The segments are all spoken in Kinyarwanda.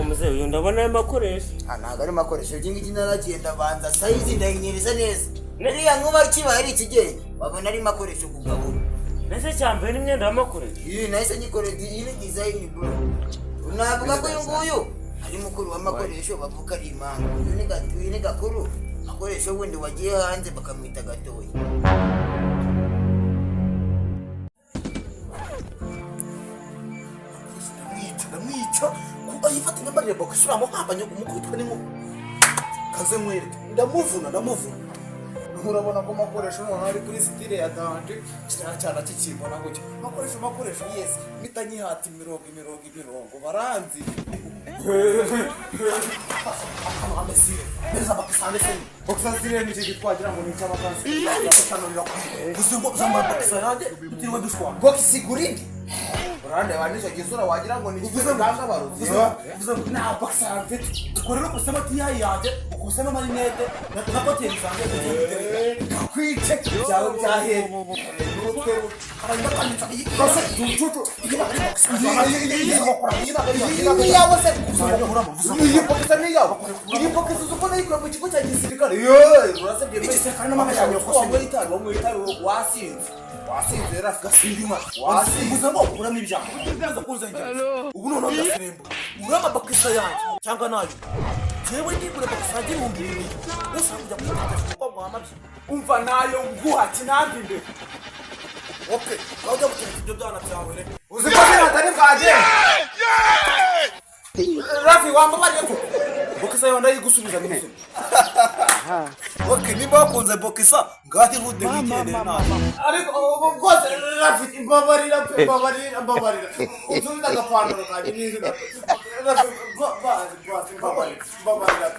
muze uyu ndabona y'amakoresho ntabwo ari makoresho y'ingiki naragenda banza size ndayinyereza neza nariya nkuba kiba ari ikigenge babona ari makoresho kugabura nese cyambere n'imyenda y'amakoresho iyi nahise nyikorera iyi design bro navuga ko uyu nguyu ari mukuru w'amakoresho bavuga ari impanga uyu ni gakuru makoresho wundi wagiye hanze bakamwita gatoya ndamwica ayifata ngambarira bakashiramo nkambanye umukubitwa n'inkuba kaze mwere ndamuvuna urabona ko makoresho none ari kuri style ya danje cyana kikibona gutyo makoresho yes mitanyihata imirongo baranzi amesire neza bakasande se bakasande ni cyo twagira ngo ni cy'abakansi bakanurira gusa ngo zamba bakasande tiriwe dushwa bokisigurindi urande wanisha gisura wagira ngo ni cyo nganga baruzi uvuze ngo na bakasande tukorera kusema tiyayi yaje ukusema marinete na hoteli zange kwice cyawe byahe n'utwe abandi bakanitsa kose tututu wasinze rafika sindima wasinze ngo kuramo ibyaha ndaza kuzengera ubu none ndasemba urama bakisa yanjye cyangwa nayo jewe ndikure bakusagira umbiri bose kujya kwitata kwa Muhammad umva nayo nguha kinambinde okay bajya guteka ibyo byana byawe re uzikoze natari kaje Rafi wamba bari ko bokisa yonda yigusubiza mwese okay nimba wakunze bokisa ngahi hude wigende na ariko bose Rafi imbabarira uzuza gapandoro kaje n'izina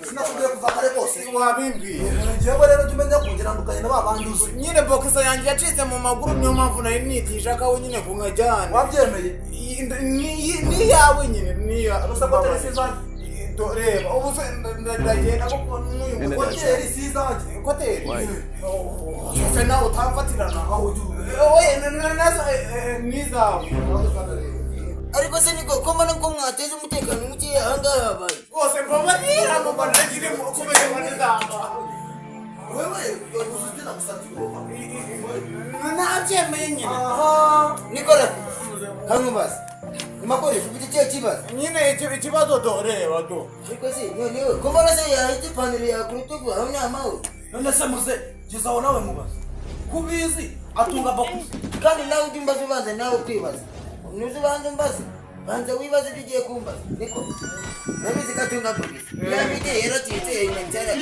sinakubwiye kuva kare kose wabimbwiye njyewe rero tumenya kongera ndukanye n'ababanduzi nyine bokisa yanjye yacitse mu maguru niyo mpamvu nari nitisha kawe nyine kunkajyana wabyemeye ni yawe nyine ni ya rusakoteri sizanje reba ubu ndagenda ko n'uyu mukoteri sizanje koteri se nawe utamfatirana aho oye nizawe ariko se niko ko mbona ko mwateze umutekano muke ahangaha habaye bose mbabarira mbagire mu kubera banizamba wewe uzuzina gusatira nabyemeye nyine nikora kangubaza makoresho bitiye kibazo nyine ikibazo doreba do ariko se niwe ko mbona se yahite panire ya kurutugu aho nyamaho none se muze gizaho nawe mubaza kubizi atunga bakuzi kandi nawe ndimbaza ubanza nawe kwibaza nuzi banze mbaze banze wibaze bigiye kumbaza niko nabizi katunga bakuzi yabide yarotite imentera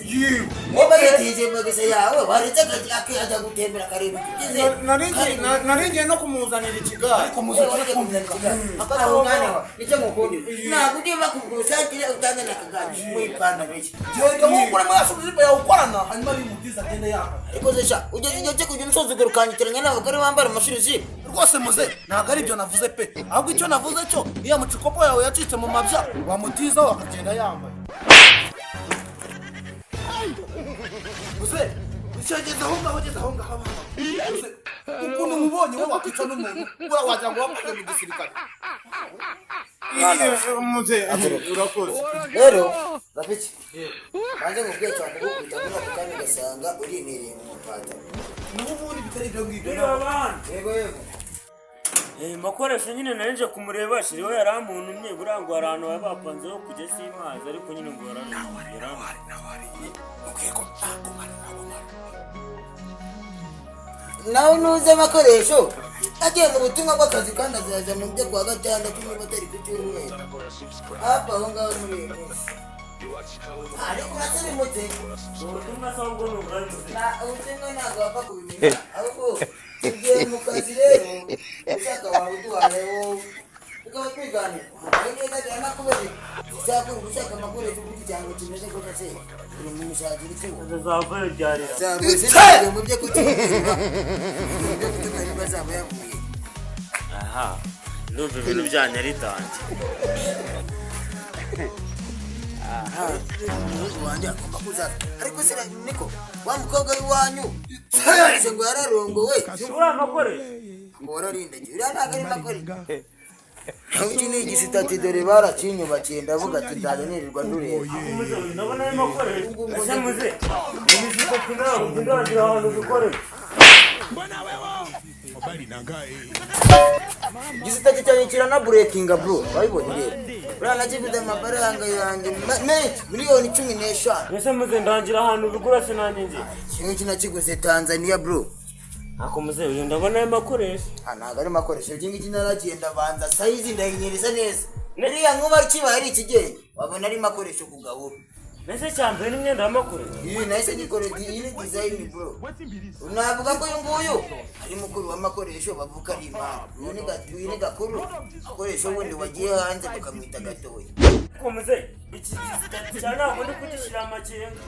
yiwe oba yatije bagise yawe baretse akajya gutembera karibu narinje no kumuzanira ikigali ariko muzanira ikigali akatongana nicyo mukundi nakundi bakugusakire utanga nakaganje mwipanda biki yo mukura mwasubize ya ukorana hanyuma bimudiza agenda yaka ariko zesha ugeze igihe cyo kujya umusozi gurukanyitiranya n'abagore bambara amashirizi rwose muze ntago ari byo navuze pe ahubwo icyo navuze cyo iyo mucikopo yawe yacitse mu mabya wamutiza wakagenda yambaye muze ushageze aho ngaho ukuntu mubonye wowe wakica n'umuntu ura wagira ngo wakoze mu gisirikare muze urakoze rero bafiki banze mubwiye cyane ko utabona kandi gasanga urimereye mu mupata n'ubundi bitari byo ngibyo yego makoresho nyine narinje kumureba shiriwe yaramuntumye burango arantu bapanzeho kujya simazi ariko nyine ngo nawari ukeko nawe nuze makoresho agiye mu butumwa bw'akazi kandi azaza mu byo kwa gatandatu niba atari ku cyumweru hapa aho ngaho muri iyi minsi ariko urasaba imute ubutumwa se ahubwo ni ubwabivuze ubutumwa ntabwo wapfa kubimenya ahubwo ugiye mu kazi rero ushaka wawe uduhaye wowe ukaba twiganira ariko neza nakubere icyakora ushaka amakoresho uburyo cyangwa kimeze ko se uri mu mushakira icyo zavayo ryarira cyangwa mu byo kutumva mu byo kutumva bazaba yakuye aha ndumva ibintu byanyu ari dange aha wanjye agomba kuzaza ariko se niko wa mukobwa w'iwanyu se ngo yararongowe ura makoresho ngo wararindagiye uriya ntabwo ari makoresho iki ni igisitati dore barakinyubakiye ndavuga ati ndagenererwa ndureba. Ndabona arimo akorera ese muze imisitati nawe ndagira ahantu dukorera igisitati cyane kirana breakinga bro babibonye rero urana kiguze amafaranga yanjye mate miliyoni 15. ese muze ndangira ahantu bigura se nanjye nje kimwe kinakiguze Tanzania bro. ako muze uyu ndabona arimo akoresha ntago arimo akoresha iki ngiki naragenda banza size ndayinyereza neza nariya nkuba kiba ari ikigenge wabona arimo akoresha ku gahuru. ese cyambere n'imyenda y'amakoresho iyi nahise nikorera iyi ni design bro. Unavuga ko uyu nguyu ari mukuru w'amakoresho bavuka ari impamvu uyu ni gakuru akoresha ubundi wagiye hanze bakamwita gatoya. ako muze iki gisitati cyane ntabwo ndi kugishyira amakenga